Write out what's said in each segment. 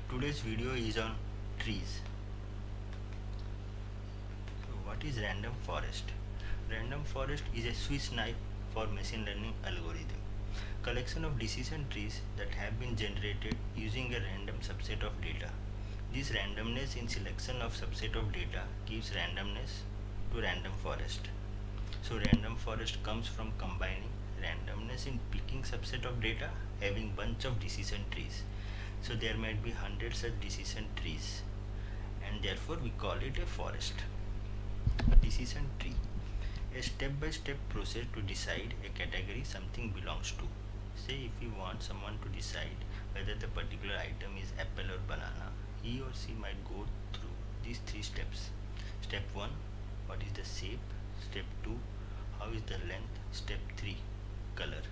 Today's video is on trees. So what is random forest? Random forest is a Swiss knife for machine learning algorithm. Collection of decision trees that have been generated using a random subset of data. This randomness in selection of subset of data gives randomness to random forest. So random forest comes from combining randomness in picking subset of data having bunch of decision trees. So there might be hundreds of decision trees and therefore we call it a forest. Decision tree, a step-by-step process to decide a category something belongs to. Say if you want someone to decide whether the particular item is apple or banana, he or she might go through these three steps. Step 1, what is the shape? Step 2, how is the length? Step 3, color.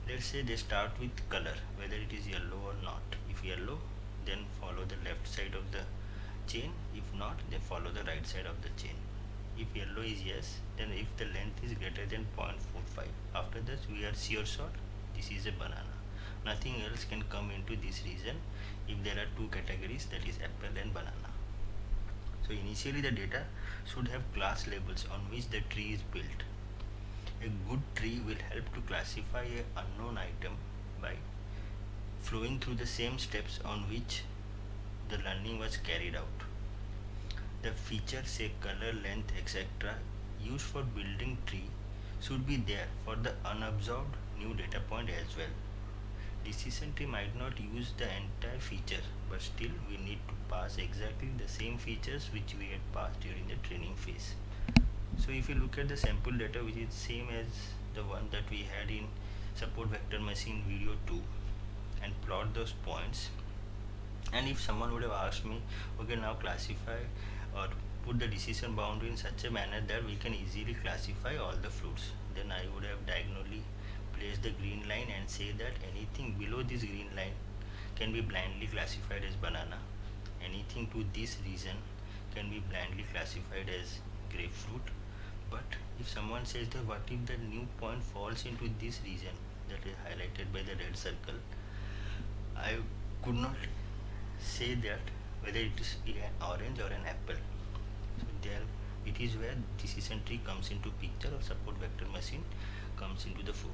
Let's say they start with color, whether it is yellow or not. If yellow, then follow the left side of the chain. If not, then follow the right side of the chain. If yellow is yes, then if the length is greater than 0.45, after this we are sure shot this is a banana. Nothing else can come into this region if there are two categories, that is apple and banana. So initially the data should have class labels on which the tree is built. A good tree will help to classify a unknown item by flowing through the same steps on which the learning was carried out. The features, say color, length, etc. used for building tree should be there for the unobserved new data point as well. Decision tree might not use the entire feature, but still we need to pass exactly the same features which we had passed during the training phase. So if you look at the sample data, which is same as the one that we had in support vector machine video 2, and plot those points, and if someone would have asked me, okay, now classify or put the decision boundary in such a manner that we can easily classify all the fruits, then I would have diagonally placed the green line and say that anything below this green line can be blindly classified as banana, anything to this region can be blindly classified as grapefruit. But if someone says that what if the new point falls into this region that is highlighted by the red circle, I could not say that whether it is an orange or an apple. So there it is where decision tree comes into picture or support vector machine comes into the fore.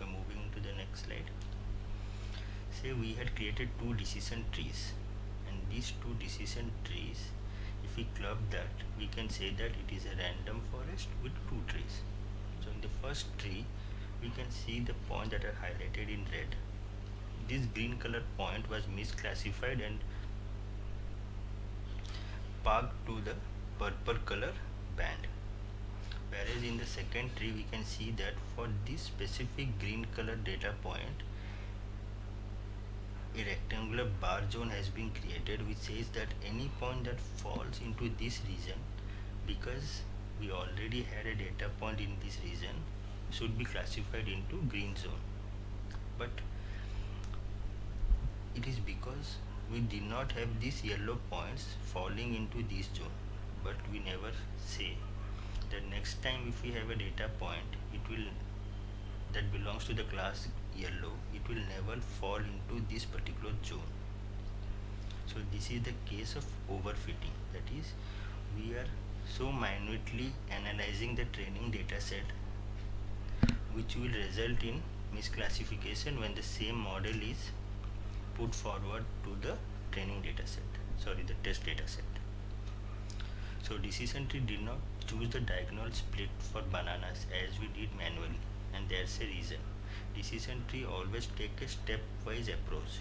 Okay, moving to the next slide. Say we had created two decision trees, and these two decision trees, if we club that, we can say that it is a random forest with two trees. So in the first tree we can see the points that are highlighted in red. This green color point was misclassified and parked to the purple color band. Whereas in the second tree we can see that for this specific green color data point, a rectangular bar zone has been created which says that any point that falls into this region, because we already had a data point in this region, should be classified into green zone. But it is because we did not have these yellow points falling into this zone, but we never say that next time if we have a data point that belongs to the class yellow, it will never fall into this particular zone. So this is the case of overfitting, that is we are so minutely analyzing the training data set which will result in misclassification when the same model is put forward to the training data set, the test data set. So decision tree did not choose the diagonal split for bananas as we did manually, and there's a reason. Decision tree always take a stepwise approach.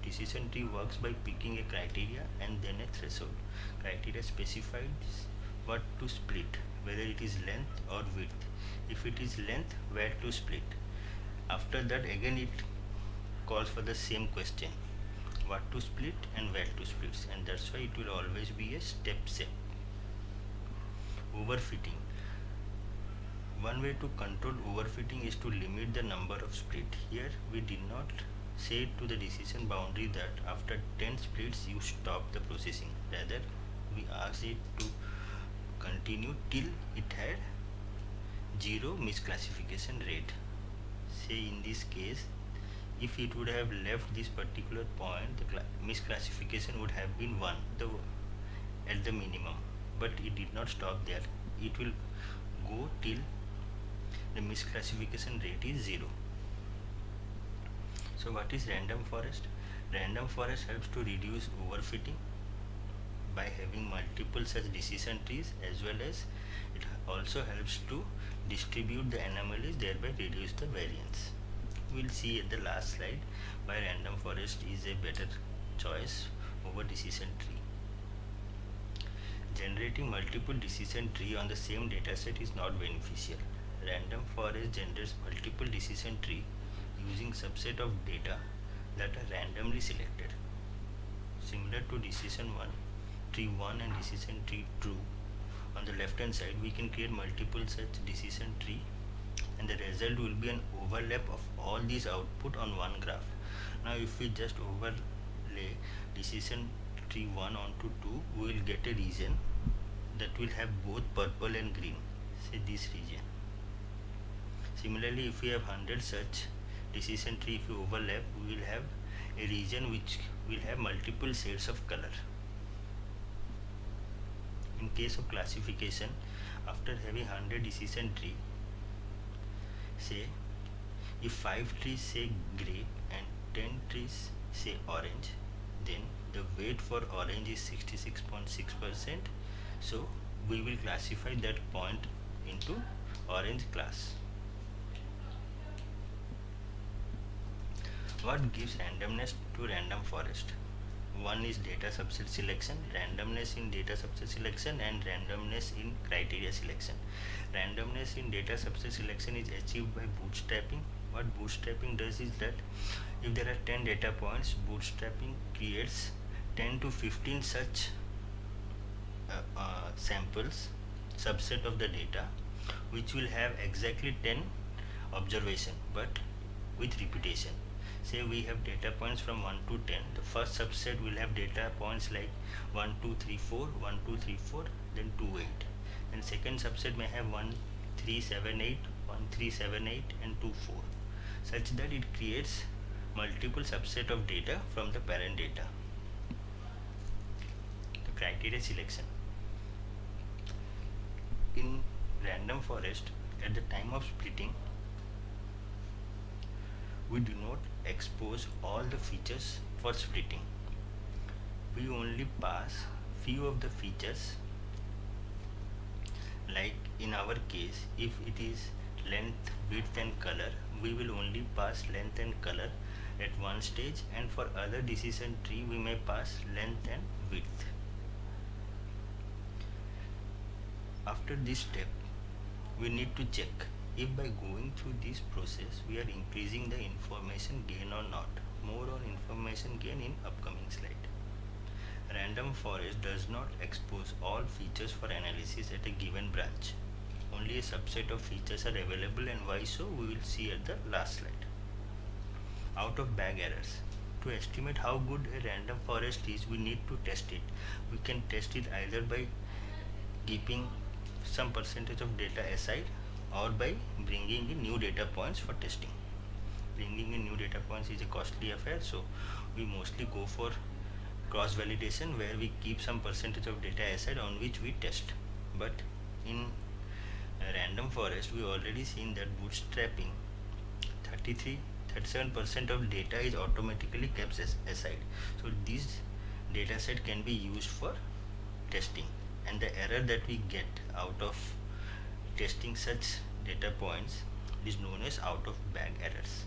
Decision tree works by picking a criteria and then a threshold. Criteria specifies what to split, whether it is length or width. If it is length, where to split. After that again it calls for the same question, what to split and where to split, and that's why it will always be a step set. Overfitting. One way to control overfitting is to limit the number of split. Here we did not say to the decision boundary that after 10 splits you stop the processing. Rather we asked it to continue till it had 0 misclassification rate. Say in this case, if it would have left this particular point, the misclassification would have been 1 at the minimum, but it did not stop there. It will go till the misclassification rate is 0. So what is random forest? Random forest helps to reduce overfitting by having multiple such decision trees, as well as it also helps to distribute the anomalies, thereby reduce the variance. We'll see at the last slide why random forest is a better choice over decision tree. Generating multiple decision tree on the same dataset is not beneficial. Random forest generates multiple decision tree using subset of data that are randomly selected. Similar to decision 1, tree 1 and decision tree 2, on the left hand side we can create multiple such decision tree, and the result will be an overlap of all these output on one graph. Now if we just overlay decision tree 1 onto 2, we will get a region that will have both purple and green, say this region. Similarly, if we have 100 such decision tree, if we overlap, we will have a region which will have multiple shades of color. In case of classification, after having 100 decision tree, say if 5 trees say gray and 10 trees say orange, then the weight for orange is 66.6%, so we will classify that point into orange class. What gives randomness to random forest? One is data subset selection, randomness in data subset selection, and randomness in criteria selection. Randomness in data subset selection is achieved by bootstrapping. What bootstrapping does is that if there are 10 data points, bootstrapping creates 10 to 15 such samples, subset of the data, which will have exactly 10 observation but with repetition. Say we have data points from 1 to 10. The first subset will have data points like 1 2 3 4, 1 2 3 4, then 2 8. And second subset may have 1 3 7 8, 1 3 7 8, and 2 4, such that it creates multiple subset of data from the parent data. The criteria selection. In random forest, at the time of splitting, we do not expose all the features for splitting. We only pass few of the features, like in our case, if it is length, width and color, we will only pass length and color at one stage, and for other decision tree we may pass length and width. After this step, we need to check if by going through this process we are increasing the information gain or not. More on information gain in upcoming slide. Random forest does not expose all features for analysis at a given branch. Only a subset of features are available, and why so we will see at the last slide. Out of bag errors. To estimate how good a random forest is, we need to test it. We can test it either by keeping some percentage of data aside, or by bringing in new data points for testing. Bringing in new data points is a costly affair, so we mostly go for cross validation, where we keep some percentage of data aside on which we test. But in random forest, we already seen that bootstrapping 37% of data is automatically kept aside, so this data set can be used for testing, and the error that we get out of testing such data points is known as out of bag errors.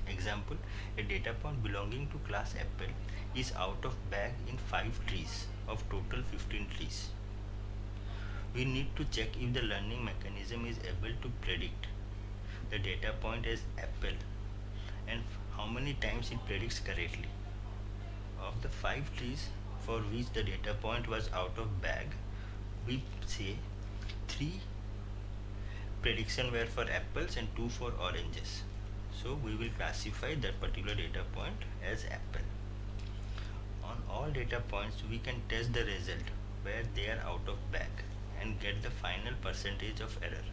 Example, a data point belonging to class apple is out of bag in 5 trees of total 15 trees. We need to check if the learning mechanism is able to predict the data point as apple and how many times it predicts correctly. Of the 5 trees for which the data point was out of bag, we say 3 prediction were for apples and 2 for oranges. So we will classify that particular data point as apple. On all data points, we can test the result where they are out of bag and get the final percentage of error.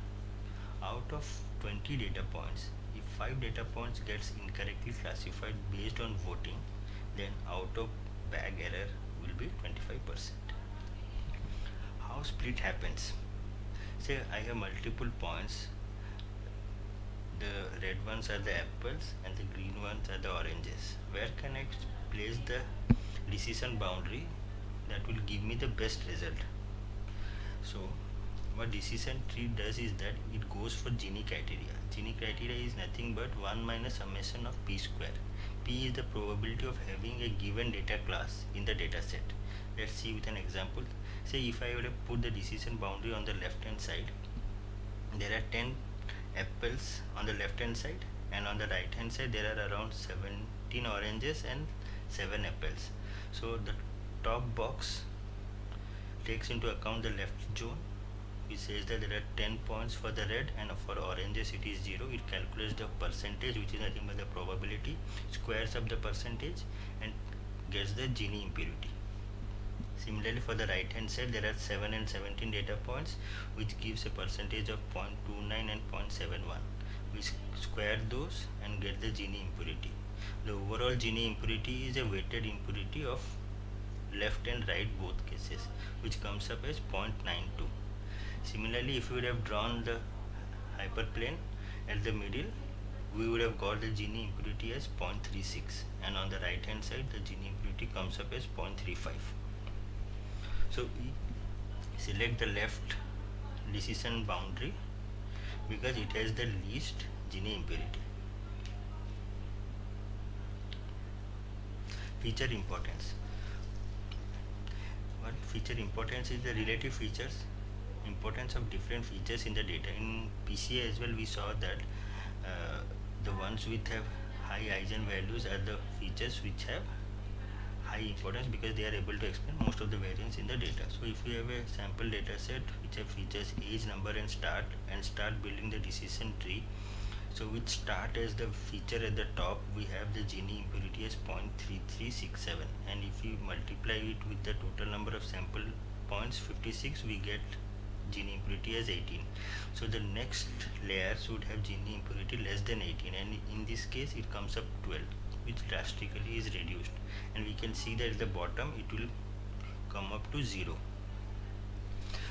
Out of 20 data points, if 5 data points gets incorrectly classified based on voting, then out of bag error will be 25%. How split happens? Say I have multiple points. The red ones are the apples and the green ones are the oranges. Where can I place the decision boundary that will give me the best result? So what decision tree does is that it goes for Gini criteria. Gini criteria is nothing but 1 minus summation of p square. P is the probability of having a given data class in the data set. Let's see with an example. Say if I would have put the decision boundary on the left hand side, there are 10 apples on the left hand side, and on the right hand side there are around 17 oranges and 7 apples. So the top box takes into account the left zone, which says that there are 10 points for the red and for oranges it is 0. It calculates the percentage, which is nothing but the probability, squares up the percentage and gets the Gini impurity. Similarly, for the right hand side there are 7 and 17 data points, which gives a percentage of 0.29 and 0.71. We square those and get the Gini impurity. The overall Gini impurity is a weighted impurity of left and right both cases, which comes up as 0.92. Similarly, if we would have drawn the hyperplane at the middle, we would have got the Gini impurity as 0.36, and on the right hand side the Gini impurity comes up as 0.35. So we select the left decision boundary because it has the least Gini impurity. Feature importance. What feature importance is the relative features, importance of different features in the data. In PCA as well we saw that the ones which have high eigenvalues are the features which have high importance because they are able to explain most of the variance in the data. So if we have a sample data set which have features age, number and start building the decision tree, so with start as the feature at the top, we have the Gini impurity as 0.3367, and if we multiply it with the total number of sample points 56, we get Gini impurity as 18. So the next layers would have Gini impurity less than 18, and in this case it comes up 12, which drastically is reduced, and we can see that at the bottom it will come up to 0.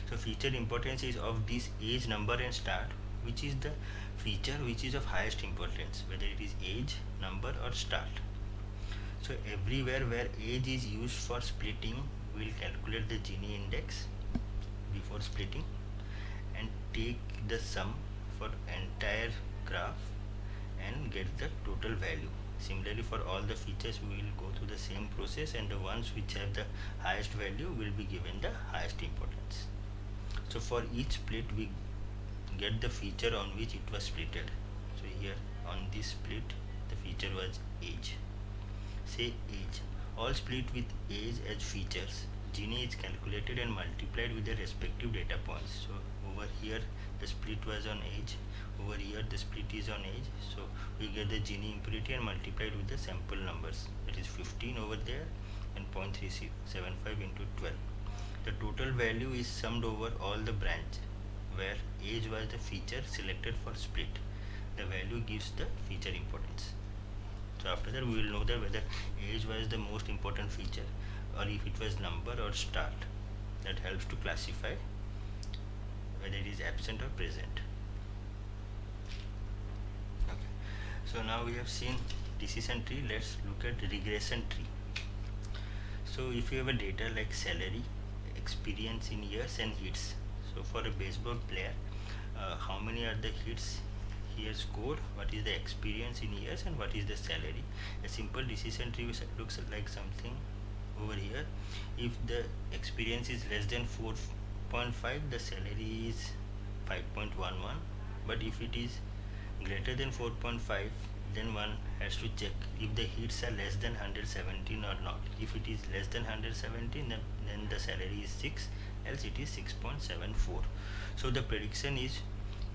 So feature importance is of this age, number and start, which is the feature which is of highest importance, whether it is age, number or start. So everywhere where age is used for splitting, we will calculate the Gini index before splitting and take the sum for entire graph and get the total value. Similarly, for all the features we will go through the same process, and the ones which have the highest value will be given the highest importance. So for each split we get the feature on which it was splitted. So here on this split the feature was age. Say age, all split with age as features, Gini is calculated and multiplied with the respective data points. So over here the split was on age, over here the split is on age, so we get the Gini impurity and multiplied with the sample numbers, that is 15 over there and 0.375 into 12. The total value is summed over all the branch where age was the feature selected for split. The value gives the feature importance. So after that we will know that whether age was the most important feature or if it was number or start. That helps to classify whether it is absent or present. Okay. So now we have seen decision tree. Let's look at regression tree. So if you have a data like salary, experience in years and hits. So for a baseball player, how many are the hits he has scored, what is the experience in years and what is the salary. A simple decision tree looks like something over here. If the experience is less than 4.5, the salary is 5.11, but if it is greater than 4.5, then one has to check if the hits are less than 117 or not. If it is less than 117, then the salary is 6, else it is 6.74. So the prediction is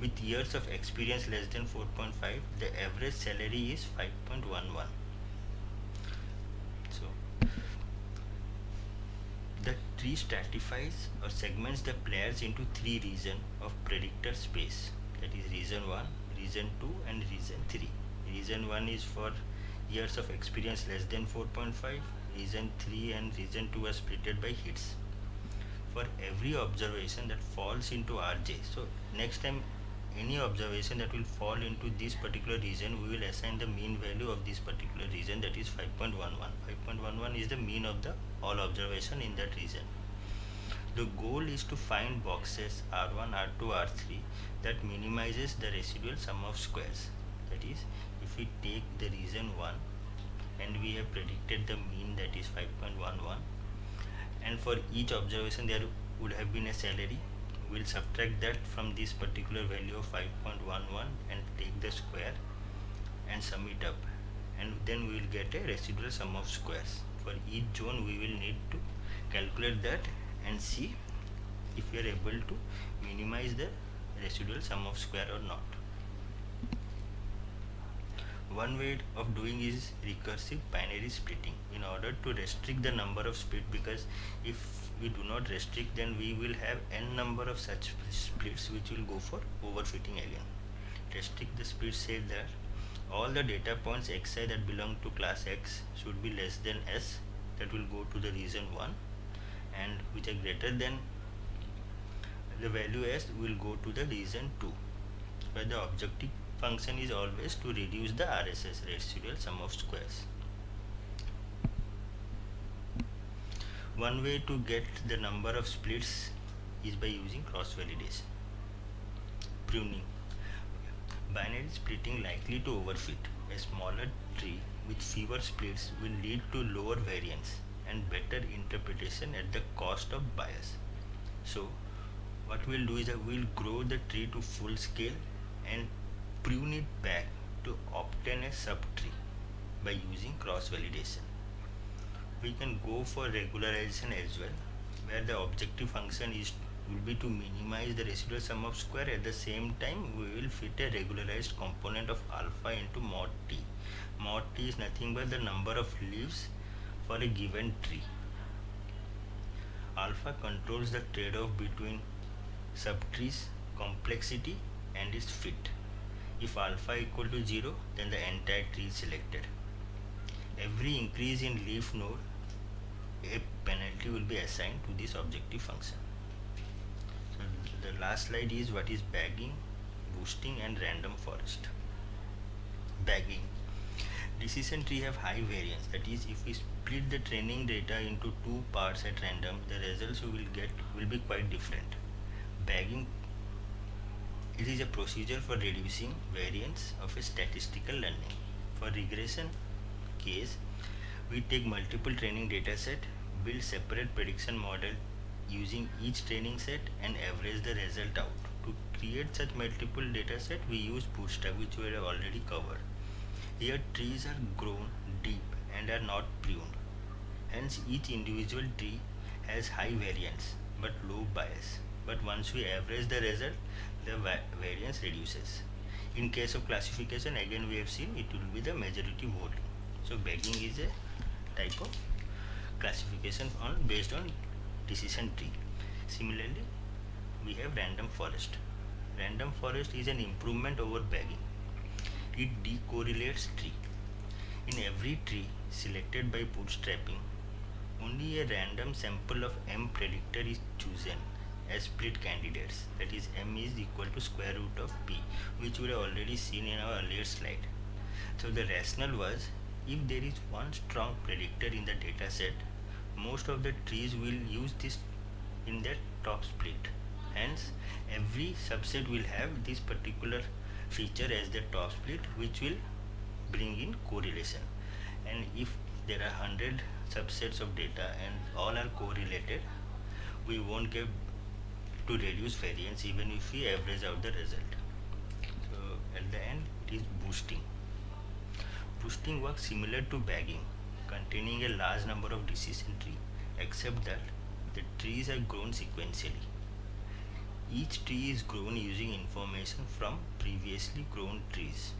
with years of experience less than 4.5, the average salary is 5.11. So the tree stratifies or segments the players into three regions of predictor space, that is region 1, region 2 and region 3. Region 1 is for years of experience less than 4.5. Region 3 and region 2 are splitted by hits. For every observation that falls into RJ, so next time any observation that will fall into this particular region, we will assign the mean value of this particular region, that is 5.11. 5.11 is the mean of the all observation in that region. The goal is to find boxes R1, R2, R3 that minimizes the residual sum of squares. That is, if we take the region 1 and we have predicted the mean, that is 5.11, and for each observation there would have been a salary, we'll subtract that from this particular value of 5.11 and take the square and sum it up, and then we will get a residual sum of squares. For each zone we will need to calculate that and see if we are able to minimize the residual sum of square or not. One way of doing is recursive binary splitting in order to restrict the number of split, because if we do not restrict, then we will have n number of such splits which will go for overfitting again. Restrict the split said that all the data points xi that belong to class X should be less than S, that will go to the region 1, and which are greater than the value S will go to the region 2, where the objective function is always to reduce the RSS, residual sum of squares. One way to get the number of splits is by using cross validation. Pruning. Binary splitting likely to overfit. A smaller tree with fewer splits will lead to lower variance and better interpretation at the cost of bias. So what we'll do is that we'll grow the tree to full scale and prune it back to obtain a subtree by using cross validation. We can go for regularization as well, where the objective function will be to minimize the residual sum of square. At the same time, we will fit a regularized component of alpha into mod t. Mod t is nothing but the number of leaves for a given tree. Alpha controls the trade-off between subtree's complexity and its fit. If alpha equal to 0, then the entire tree is selected. Every increase in leaf node, a penalty will be assigned to this objective function. So the last slide is what is bagging, boosting and random forest. Bagging. Decision tree have high variance, that is, if we split the training data into two parts at random, the results we will get will be quite different. Bagging, it is a procedure for reducing variance of a statistical learning. For regression case, we take multiple training data set, build separate prediction model using each training set and average the result out. To create such multiple data set, we use Bootstrap, which we have already covered. Here trees are grown deep and are not pruned. Hence each individual tree has high variance but low bias. But once we average the result, the variance reduces. In case of classification, again we have seen it will be the majority voting. So bagging is a type of classification based on decision tree. Similarly, we have random forest. Random forest is an improvement over bagging. It decorrelates tree. In every tree selected by bootstrapping, only a random sample of m predictor is chosen as split candidates, that is m is equal to square root of p, which we have already seen in our earlier slide. So the rationale was, if there is one strong predictor in the data set, most of the trees will use this in their top split. Hence every subset will have this particular feature as the top split, which will bring in correlation. And if there are 100 subsets of data and all are correlated, we won't get to reduce variance even if we average out the result. So at the end, it is boosting. Boosting works similar to bagging, containing a large number of decision tree, except that the trees are grown sequentially. Each tree is grown using information from previously grown trees.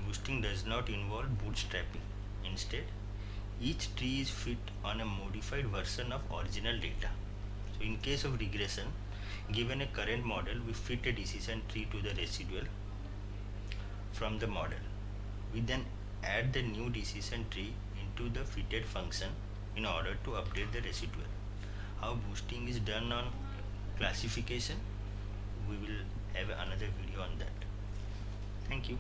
Boosting does not involve bootstrapping. Instead, each tree is fit on a modified version of original data. So in case of regression, given a current model, we fit a decision tree to the residual from the model. We then add the new decision tree into the fitted function in order to update the residual. How boosting is done on classification, we will have another video on that. Thank you.